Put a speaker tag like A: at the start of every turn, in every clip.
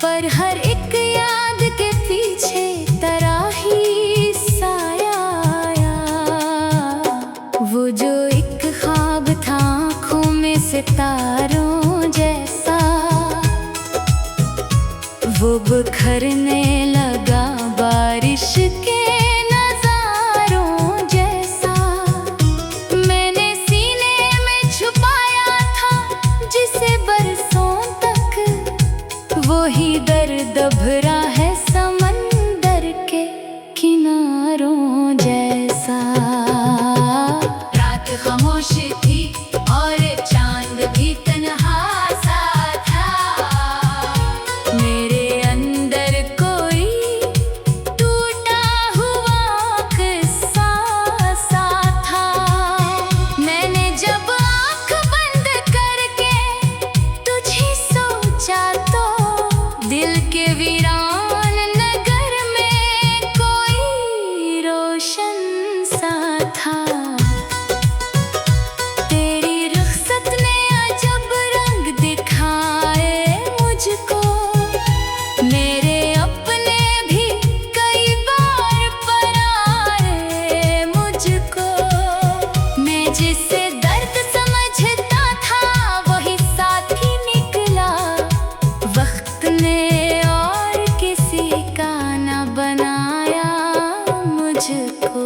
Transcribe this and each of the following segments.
A: पर हर एक याद के पीछे तेरा ही साया आया। वो जो एक ख्वाब था आँखों में सितारों जैसा, वो बिखरने लगा बारिश के नजारों जैसा। मैंने सीने में छुपाया था जिसे बरसों तक, वो ही दर्द भरा है समंदर के किनारों जैसा। रात खामोश थी और चांद भी तन्हा सा था। मेरे अंदर कोई टूटा हुआ किस्सा सा था। मैंने जब आँख बंद करके तुझे सोचा तो दिल के वीरान नगर में कोई रोशन सा था। तेरी रुखसत ने अजब रंग दिखाए मुझको, मेरे अपने भी कई बार पराए मुझको। मैं जिसे दर्द समझता था वही साथी निकला, वक्त ने और किसी का न बनाया मुझको।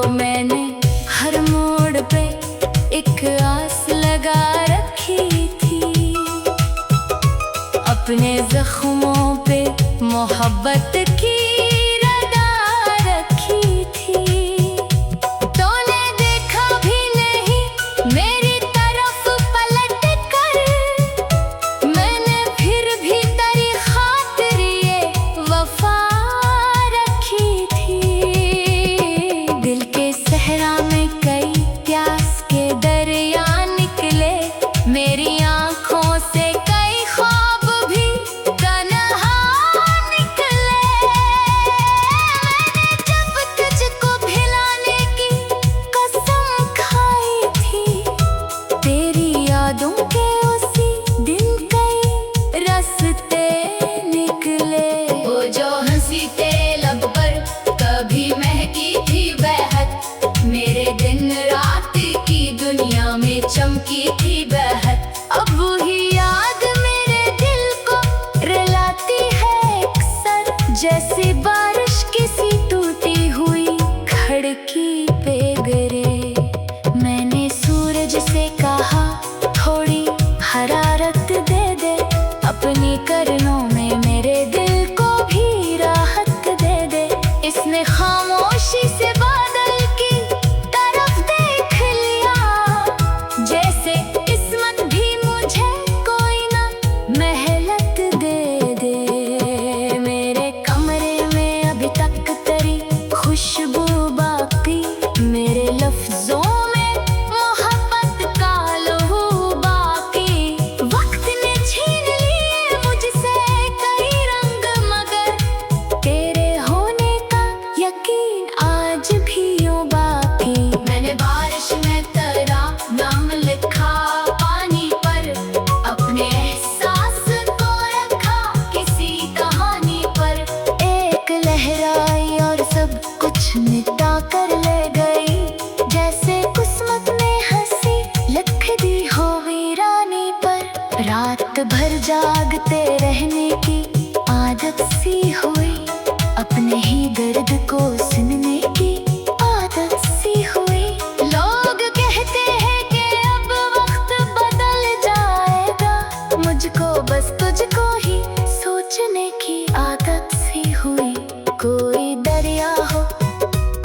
A: मैंने हर मोड़ पे एक आस लगा रखी थी, अपने जख्मों पे मोहब्बत की रदा रखी थी। तूने देखा भी नहीं मेरी तरफ पलट कर, मैंने फिर भी तेरी खातिर ये वफा रखी थी। दिल के सहरा में कई प्यास के दरिया निकले, मेरी आँखों से कई ख्वाब भी तन्हा निकले। मैंने जब तुझको भिलाने की कसम खाई थी, तेरी यादों के उसी दिन कई रास्ते निकले। वो जो हंसी तेरे लब पर कभी महकी थी बेहद, मेरे दिन रात की दुनिया में चमकी थी बेहद। अब वही याद मेरे दिल को रुलाती है अक्सर, जैसे बारिश किसी टूटी हुई खिड़की पे गिरे। मैंने सूरज से कहा थोड़ी हरारत दे दे, अपनी करनों में मेरे दिल को भी राहत दे दे। इसने खामोशी से बादल की तरफ देख लिया, जैसे किस्मत भी मुझे कोई ना मेहलत दे दे। मेरे कमरे में अभी तक तेरी खुशबू बाकी, मेरे लफ्जों में मोहब्बत का लहू बाकी। वक्त ने छीन लिए मुझसे कई रंग, मगर तेरे होने का यकीन आज भी यूं बाकी। मैंने बारिश में तेरा नाम लिखा पानी पर, अपने एहसास को रखा किसी कहानी पर। एक लहर आई और सब कुछ मिटा कर ले गई, जैसे किस्मत ने हंसी लिख दी हो वीरानी पर। रात भर जागते रहने की आदत सी हुई, अपने ही दर्द को सुनने की आदत सी हुई। लोग कहते हैं कि अब वक्त बदल जाएगा, मुझको बस तुझको ही सोचने की आदत सी हुई। कोई दरिया हो,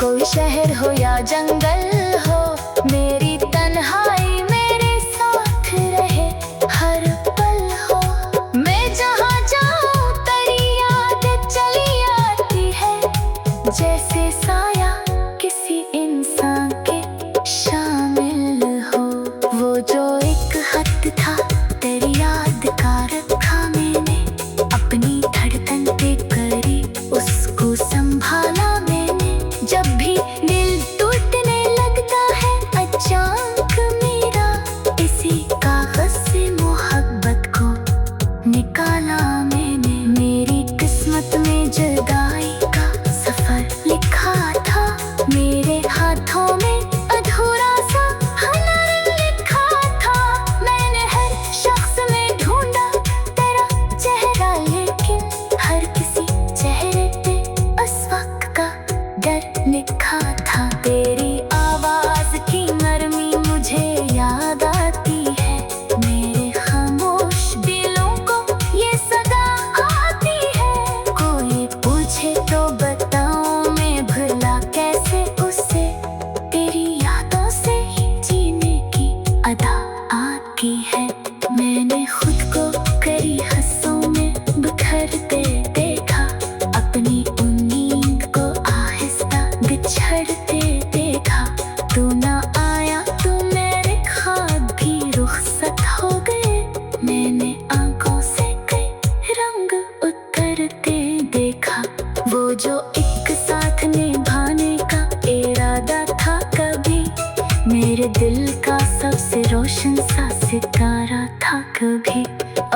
A: कोई शहर हो या जंगल हो, मेरी तन्हाई मेरे साथ रहे हर पल हो। मैं जहाँ जाऊँ तेरी याद चली आती है, जैसे साया किसी इंसान के शामिल हो। वो जो एक खत था तेरी याद का रखा मैंने, अपनी धड़कन पे करी उसको संभाला मैंने। जब भी दिल टूटने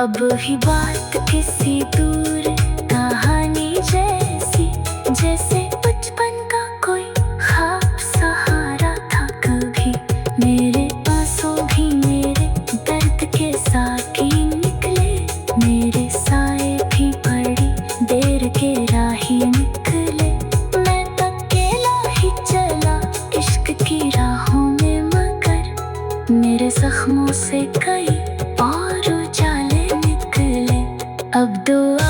A: अब ही बात किसी दूर कहानी जैसी, जैसे बचपन का कोई ख्वाब सहारा था कभी। मेरे आंसू भी मेरे दर्द के साकी निकले, मेरे साए भी बड़ी देर के राही निकले। मैं अकेला ही चला इश्क की राहों में, मगर मेरे जख्मों से कई और उजाले निकले। अब दुआ